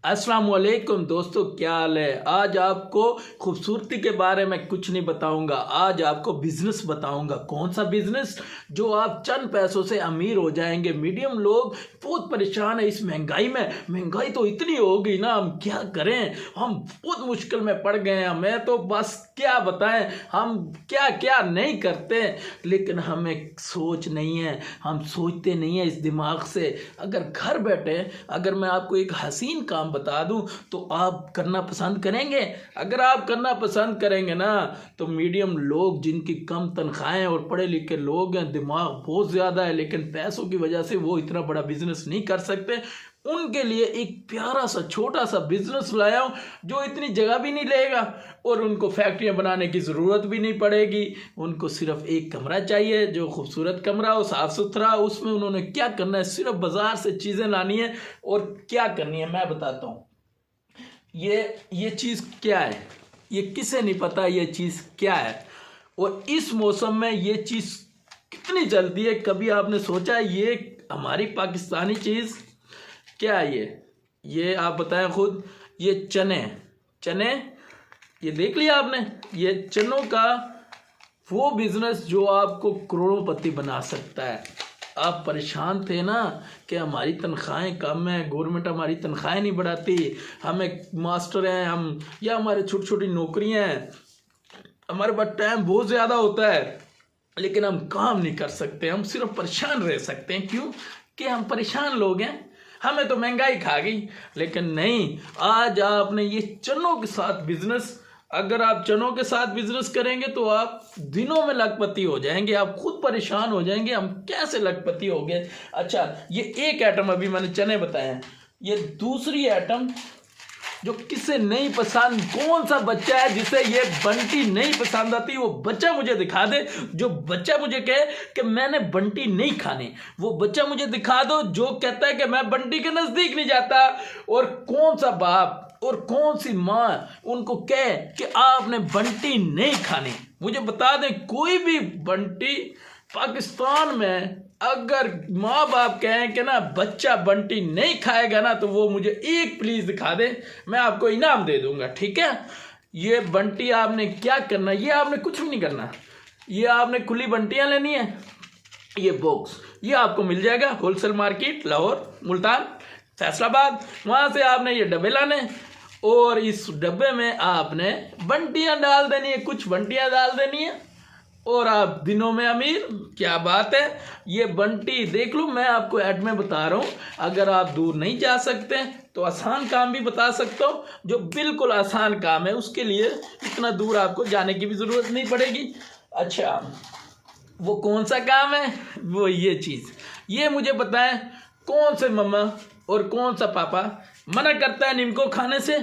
अस्सलाम वालेकुम दोस्तों, क्या हाल है। आज आपको खूबसूरती के बारे में कुछ नहीं बताऊंगा। आज आपको बिजनेस बताऊंगा। कौन सा बिजनेस जो आप चंद पैसों से अमीर हो जाएंगे। मीडियम लोग बहुत परेशान है इस महंगाई में। महंगाई तो इतनी हो गई ना, हम क्या करें। हम बहुत मुश्किल में पड़ गए हैं। मैं तो बस क्या बताएं, हम क्या क्या नहीं करते, लेकिन हमें सोच नहीं है। हम सोचते नहीं है इस दिमाग से। अगर घर बैठे अगर मैं आपको एक हसीन काम बता दूं तो आप करना पसंद करेंगे। अगर आप करना पसंद करेंगे ना तो मीडियम लोग जिनकी कम तनख्वाहें और पढ़े लिखे लोग हैं, दिमाग बहुत ज़्यादा है लेकिन पैसों की वजह से वो इतना बड़ा बिजनेस नहीं कर सकते, उनके लिए एक प्यारा सा छोटा सा बिजनेस लाया हूँ जो इतनी जगह भी नहीं लेगा और उनको फैक्ट्रियाँ बनाने की ज़रूरत भी नहीं पड़ेगी। उनको सिर्फ एक कमरा चाहिए जो खूबसूरत कमरा हो, साफ़ सुथरा। उसमें उन्होंने क्या करना है, सिर्फ बाज़ार से चीज़ें लानी है और क्या करनी है मैं बताता हूँ। ये चीज़ क्या है, ये किसे नहीं पता ये चीज़ क्या है। और इस मौसम में ये चीज़ कितनी जल्दी है, कभी आपने सोचा है ये हमारी पाकिस्तानी चीज़ क्या है। ये आप बताएं खुद। ये चने ये देख लिया आपने। ये चनों का वो बिजनेस जो आपको करोड़ोंपति बना सकता है। आप परेशान थे ना कि हमारी तनख्वाहें कम है, गवर्नमेंट हमारी तनख्वाहें नहीं बढ़ाती, हमें मास्टर हैं हम या हमारे छोटी छोटी नौकरियां हैं, हमारे पास टाइम बहुत ज़्यादा होता है लेकिन हम काम नहीं कर सकते, हम सिर्फ परेशान रह सकते हैं। क्यों कि हम परेशान लोग हैं, हमें तो महंगाई खा गई। लेकिन नहीं, आज आपने ये चनों के साथ बिजनेस, अगर आप चनों के साथ बिजनेस करेंगे तो आप दिनों में लखपति हो जाएंगे। आप खुद परेशान हो जाएंगे हम कैसे लखपति हो गए। अच्छा, ये एक आइटम अभी मैंने चने बताए हैं। ये दूसरी आइटम जो किसे नहीं पसंद, कौन सा बच्चा है जिसे ये बंटी नहीं पसंद आती, वो बच्चा मुझे दिखा दे। जो बच्चा मुझे कहे कि मैंने बंटी नहीं खानी, वो बच्चा मुझे दिखा दो जो कहता है कि मैं बंटी के नज़दीक नहीं जाता। और कौन सा बाप और कौन सी माँ उनको कहे कि आपने बंटी नहीं खानी, मुझे बता दें। कोई भी बंटी पाकिस्तान में अगर माँ बाप कहें कि ना बच्चा बंटी नहीं खाएगा ना तो वो मुझे एक प्लीज़ दिखा दे, मैं आपको इनाम दे दूंगा। ठीक है। ये बंटी आपने क्या करना, ये आपने कुछ भी नहीं करना। ये आपने खुली बंटियां लेनी है। ये बॉक्स ये आपको मिल जाएगा होलसेल मार्केट लाहौर, मुल्तान, फैसलाबाद। वहाँ से आपने ये डब्बे लाने और इस डब्बे में आपने बंटियां डाल देनी है, कुछ बंटियां डाल देनी है और आप दिनों में अमीर। क्या बात है। ये बंटी देख लो, मैं आपको ऐड में बता रहा हूँ। अगर आप दूर नहीं जा सकते तो आसान काम भी बता सकता हूँ जो बिल्कुल आसान काम है, उसके लिए इतना दूर आपको जाने की भी ज़रूरत नहीं पड़ेगी। अच्छा, वो कौन सा काम है, वो ये चीज़। ये मुझे बताएं कौन से मम्मा और कौन सा पापा मना करता है नीम को खाने से।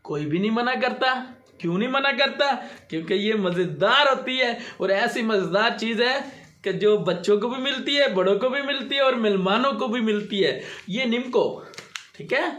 कोई भी नहीं मना करता। क्यों नहीं मना करता, क्योंकि ये मज़ेदार होती है और ऐसी मज़ेदार चीज़ है कि जो बच्चों को भी मिलती है, बड़ों को भी मिलती है और मेहमानों को भी मिलती है। ये निम्को, ठीक है,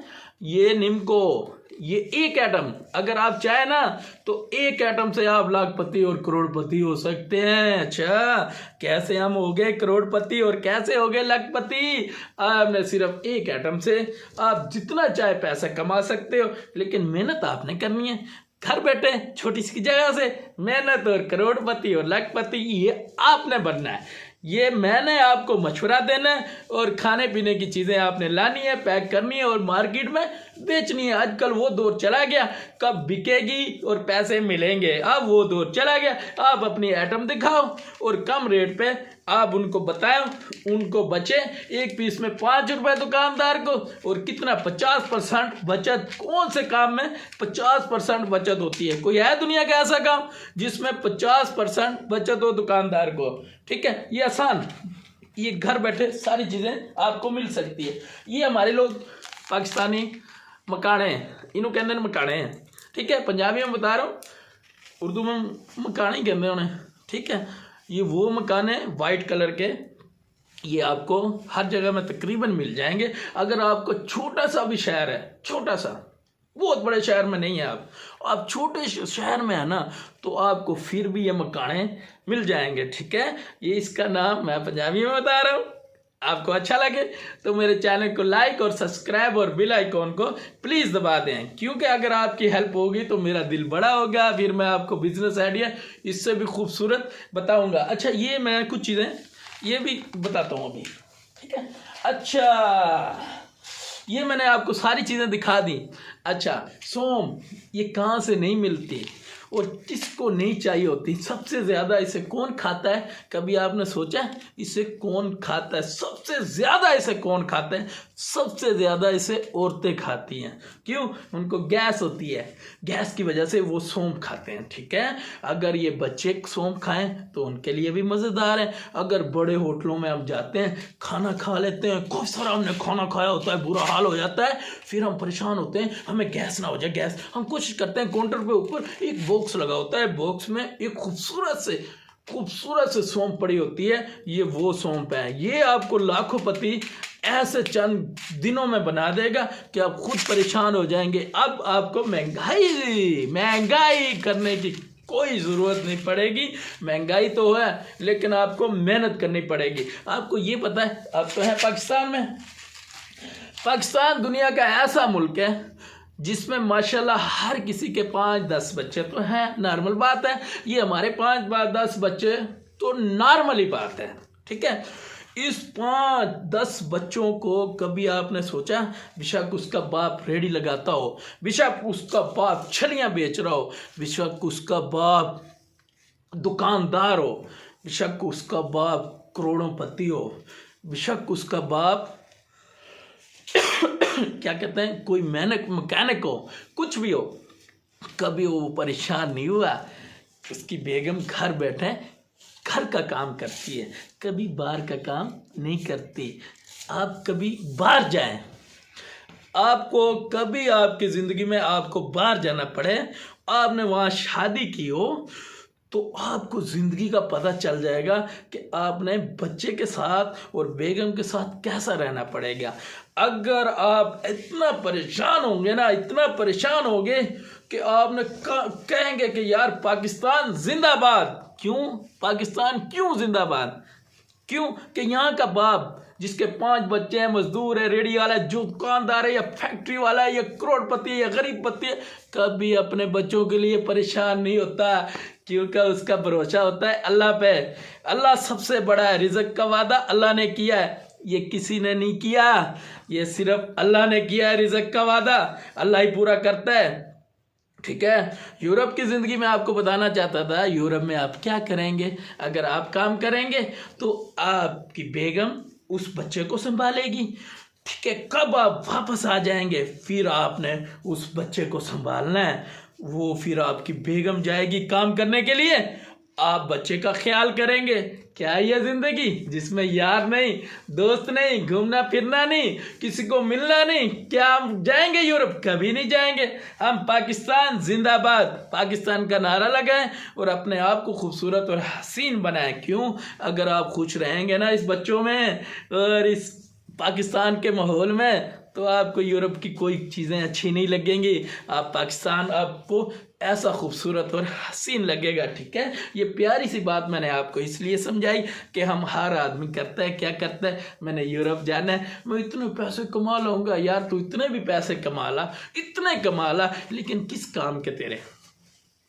ये निम्को, ये एक आइटम अगर आप चाहे ना तो एक आइटम से आप लाखपति और करोड़पति हो सकते हैं। अच्छा, कैसे हम हो गए करोड़पति और कैसे हो गए लाखपति। आपने सिर्फ एक आइटम से आप जितना चाहे पैसा कमा सकते हो, लेकिन मेहनत आपने करनी है। घर बैठे छोटी सी जगह से मेहनत और करोड़पति और लाखपति ये आपने बनना है। ये मैंने आपको मशवरा देना है और खाने पीने की चीज़ें आपने लानी है, पैक करनी है और मार्केट में बेचनी है। आजकल वो दौर चला गया कब बिकेगी और पैसे मिलेंगे, अब वो दौर चला गया। आप अपनी आइटम दिखाओ और कम रेट पे आप उनको बताओ, उनको बचे। एक पीस में 5 रुपए दुकानदार को और कितना 50% बचत। कौन से काम में 50% बचत होती है? कोई है दुनिया का ऐसा काम जिसमें 50% बचत हो दुकानदार को? ठीक है, ये आसान, ये घर बैठे सारी चीज़ें आपको मिल सकती है। ये हमारे लोग पाकिस्तानी मकाने, इन्हों कहते हैं मकाने हैं। ठीक है, पंजाबी में बता रहा हूँ, उर्दू में मकाने कहते हैं उन्हें। ठीक है, ये वो मकाने वाइट कलर के, ये आपको हर जगह में तकरीबन मिल जाएंगे। अगर आपको छोटा सा भी शहर है, छोटा सा, बहुत बड़े शहर में नहीं है, आप छोटे शहर में है ना, तो आपको फिर भी ये मकाने मिल जाएंगे। ठीक है, ये इसका नाम मैं पंजाबी में बता रहा हूँ, आपको अच्छा लगे तो मेरे चैनल को लाइक और सब्सक्राइब और बेल आइकॉन को प्लीज़ दबा दें, क्योंकि अगर आपकी हेल्प होगी तो मेरा दिल बड़ा होगा, फिर मैं आपको बिजनेस आइडिया इससे भी खूबसूरत बताऊंगा। अच्छा, ये मैं कुछ चीज़ें ये भी बताता हूँ अभी, ठीक है। अच्छा, ये मैंने आपको सारी चीज़ें दिखा दी। अच्छा, सौंफ ये कहाँ से नहीं मिलती और किसको नहीं चाहिए होती? सबसे ज़्यादा इसे कौन खाता है? कभी आपने सोचा है इसे कौन खाता है? सबसे ज़्यादा इसे कौन खाता है? सबसे ज़्यादा इसे औरतें खाती हैं। क्यों? उनको गैस होती है, गैस की वजह से वो सौंफ खाते हैं, ठीक है। अगर ये बच्चे सौंफ खाएं तो उनके लिए भी मज़ेदार है। अगर बड़े होटलों में हम जाते हैं, खाना खा लेते हैं, खूब सारा हमने खाना खाया होता है, बुरा हाल हो जाता है, फिर हम परेशान होते हैं हमें गैस ना हो जाए, गैस। हम कोशिश करते हैं काउंटर पे ऊपर एक बॉक्स लगा होता है, बॉक्स में एक खूबसूरत से सौंफ पड़ी होती है, ये वो सौंफ है। ये आपको लाखों पति ऐसे चंद दिनों में बना देगा कि आप खुद परेशान हो जाएंगे। अब आपको महंगाई करने की कोई ज़रूरत नहीं पड़ेगी। महंगाई तो है लेकिन आपको मेहनत करनी पड़ेगी। आपको ये पता है, आप तो हैं पाकिस्तान में। पाकिस्तान दुनिया का ऐसा मुल्क है जिसमें माशाल्लाह हर किसी के 5-10 बच्चे तो हैं, नॉर्मल बात है। ये हमारे 5-10 बच्चे तो नॉर्मल ही बात है, ठीक है। इस 5-10 बच्चों को कभी आपने सोचा, बेशक उसका बाप रेडी लगाता हो, बेशक उसका बाप छलियाँ बेच रहा हो, बेशक उसका बाप दुकानदार हो, बेशक उसका बाप करोड़ोंपति हो, बेशक उसका बाप क्या कहते हैं, कोई मैकेनिक हो, कुछ भी हो, कभी वो परेशान नहीं हुआ। उसकी बेगम घर बैठे घर का काम करती है, कभी बाहर का काम नहीं करती। आप कभी बाहर जाएं, आपको कभी आपकी ज़िंदगी में आपको बाहर जाना पड़े, आपने वहाँ शादी की हो, तो आपको ज़िंदगी का पता चल जाएगा कि आपने बच्चे के साथ और बेगम के साथ कैसा रहना पड़ेगा। अगर आप इतना परेशान होंगे ना, इतना परेशान होंगे कि आपने कहेंगे कि यार पाकिस्तान जिंदाबाद। क्यों पाकिस्तान क्यों जिंदाबाद? क्यों कि यहाँ का बाप जिसके 5 बच्चे हैं, मजदूर है, रेडी वाला है, जो दुकानदार है, या फैक्ट्री वाला है, या करोड़पति है, या गरीब पति है, कभी अपने बच्चों के लिए परेशान नहीं होता, क्योंकि उसका भरोसा होता है अल्लाह पे। अल्लाह सबसे बड़ा है, रिज़्क़ का वादा अल्लाह ने किया है, ये किसी ने नहीं किया, ये सिर्फ अल्लाह ने किया है। रिज़्क़ का वादा अल्लाह ही पूरा करता है, ठीक है। यूरोप की ज़िंदगी में आपको बताना चाहता था, यूरोप में आप क्या करेंगे? अगर आप काम करेंगे तो आपकी बेगम उस बच्चे को संभालेगी, ठीक है। कब आप वापस आ जाएंगे फिर आपने उस बच्चे को संभालना है। वो फिर आपकी बेगम जाएगी काम करने के लिए, आप बच्चे का ख्याल करेंगे। क्या ये ज़िंदगी जिसमें यार नहीं, दोस्त नहीं, घूमना फिरना नहीं, किसी को मिलना नहीं? क्या हम जाएंगे यूरोप? कभी नहीं जाएंगे। हम पाकिस्तान जिंदाबाद, पाकिस्तान का नारा लगाएं और अपने आप को खूबसूरत और हसीन बनाएं। क्यों? अगर आप खुश रहेंगे ना इस बच्चों में और इस पाकिस्तान के माहौल में, तो आपको यूरोप की कोई चीज़ें अच्छी नहीं लगेंगी। आप पाकिस्तान आपको ऐसा खूबसूरत और हसीन लगेगा, ठीक है। ये प्यारी सी बात मैंने आपको इसलिए समझाई कि हम हर आदमी करता है, क्या करता है, मैंने यूरोप जाना है, मैं इतने पैसे कमा लूँगा। यार तू इतने भी पैसे कमा ला, इतने कमा ला, लेकिन किस काम के तेरे,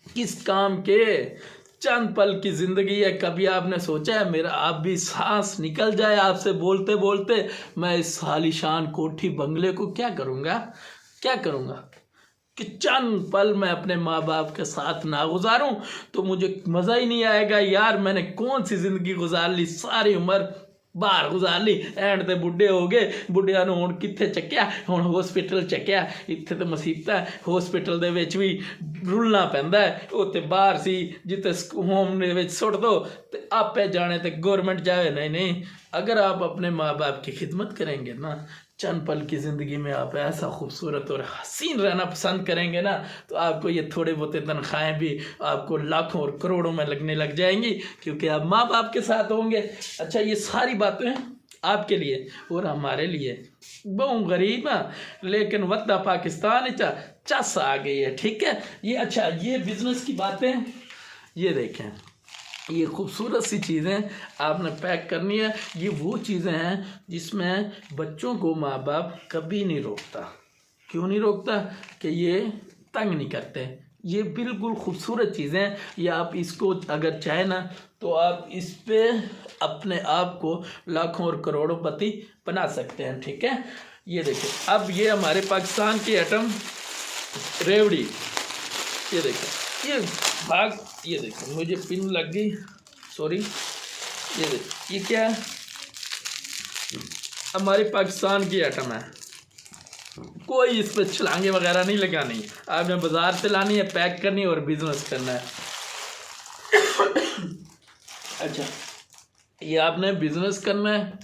किस काम के? चंद पल की ज़िंदगी है। कभी आपने सोचा है मेरा आप भी सांस निकल जाए आपसे बोलते बोलते, मैं इस आलीशान कोठी बंगले को क्या करूँगा कि चंद पल मैं अपने माँ बाप के साथ ना गुजारूं तो मुझे मज़ा ही नहीं आएगा। यार मैंने कौन सी ज़िंदगी गुजार ली, सारी उम्र बाहर गुजार ली, एंड ते बुढ़े हो गए, बुढ़िया ਨੂੰ ਹੁਣ ਕਿੱਥੇ ਚੱਕਿਆ, ਹੁਣ ਹਸਪੀਟਲ ਚੱਕਿਆ। ਇੱਥੇ ਤੇ ਮੁਸੀਬਤਾਂ, ਹਸਪੀਟਲ ਦੇ ਵਿੱਚ ਵੀ ਰੁਲਣਾ ਪੈਂਦਾ ਹੈ। ਉੱਥੇ ਬਾਹਰ ਸੀ ਜਿੱਥੇ ਹੋਮ ਦੇ ਵਿੱਚ ਸੁੱਟ ਦੋ ਤੇ ਆਪੇ ਜਾਣੇ ਤੇ गवर्नमेंट जाए। नहीं, अगर आप अपने माँ बाप की खिदमत करेंगे ना, चंद पल की ज़िंदगी में आप ऐसा खूबसूरत और हसीन रहना पसंद करेंगे ना, तो आपको ये थोड़े बहुत तनख्वाहें भी आपको लाखों और करोड़ों में लगने लग जाएंगी, क्योंकि आप माँ बाप के साथ होंगे। अच्छा, ये सारी बातें आपके लिए और हमारे लिए बहुत गरीब है, लेकिन वत्ता पाकिस्तान चस आ गई है, ठीक है। ये अच्छा, ये बिजनेस की बातें, ये देखें, ये खूबसूरत सी चीज़ें आपने पैक करनी है। ये वो चीज़ें हैं जिसमें बच्चों को माँ बाप कभी नहीं रोकता। क्यों नहीं रोकता? कि ये तंग नहीं करते। ये बिल्कुल खूबसूरत चीज़ें हैं। ये आप इसको अगर चाहे ना तो आप इस पे अपने आप को लाखों और करोड़ोंपति बना सकते हैं। ठीक है, ये देखिए, अब ये हमारे पाकिस्तान की आइटम रेवड़ी, ये देखिए, ये भाग, ये देखिए मुझे पिन लग गई, सॉरी। ये देखिए, ये क्या है? हमारे पाकिस्तान की आइटम है। कोई इस पर छलांगे वगैरह नहीं लगानी, आपने बाजार से लानी है, पैक करनी है और बिजनेस करना है। अच्छा, ये आपने बिजनेस करना है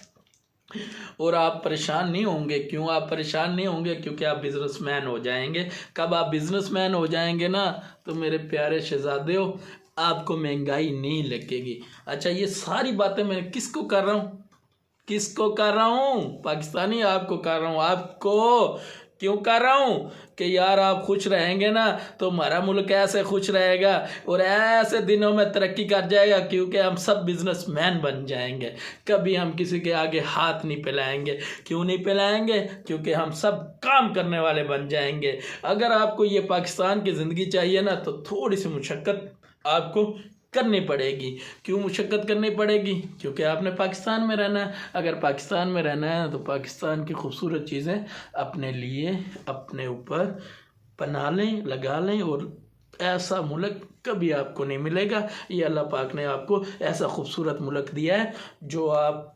और आप परेशान नहीं होंगे। क्यों आप परेशान नहीं होंगे? क्योंकि आप बिजनेसमैन हो जाएंगे। कब आप बिजनेसमैन हो जाएंगे ना, तो मेरे प्यारे शहजादे हो, आपको महंगाई नहीं लगेगी। अच्छा, ये सारी बातें मैं किसको कर रहा हूँ? किसको कर रहा हूँ? पाकिस्तानी आपको कर रहा हूँ। आपको क्यों कर रहा हूँ? कि यार आप खुश रहेंगे ना तो हमारा मुल्क ऐसे खुश रहेगा और ऐसे दिनों में तरक्की कर जाएगा, क्योंकि हम सब बिजनेसमैन बन जाएंगे। कभी हम किसी के आगे हाथ नहीं फैलाएंगे। क्यों नहीं फैलाएंगे? क्योंकि हम सब काम करने वाले बन जाएंगे। अगर आपको ये पाकिस्तान की ज़िंदगी चाहिए ना तो थोड़ी सी मुशक्क़त आपको करनी पड़ेगी। क्यों मुशक्क़त करनी पड़ेगी? क्योंकि आपने पाकिस्तान में रहना है। अगर पाकिस्तान में रहना है तो पाकिस्तान की खूबसूरत चीज़ें अपने लिए, अपने ऊपर बना लें, लगा लें, और ऐसा मुल्क कभी आपको नहीं मिलेगा। ये अल्लाह पाक ने आपको ऐसा खूबसूरत मुल्क दिया है जो आप,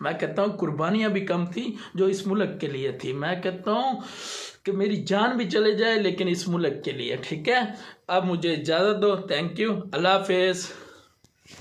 मैं कहता हूँ कुर्बानियाँ भी कम थी जो इस मुल्क के लिए थी। मैं कहता हूँ कि मेरी जान भी चले जाए लेकिन इस मुल्क के लिए। ठीक है, अब मुझे इजाज़त दो। थैंक यू, अल्लाह हाफिज़।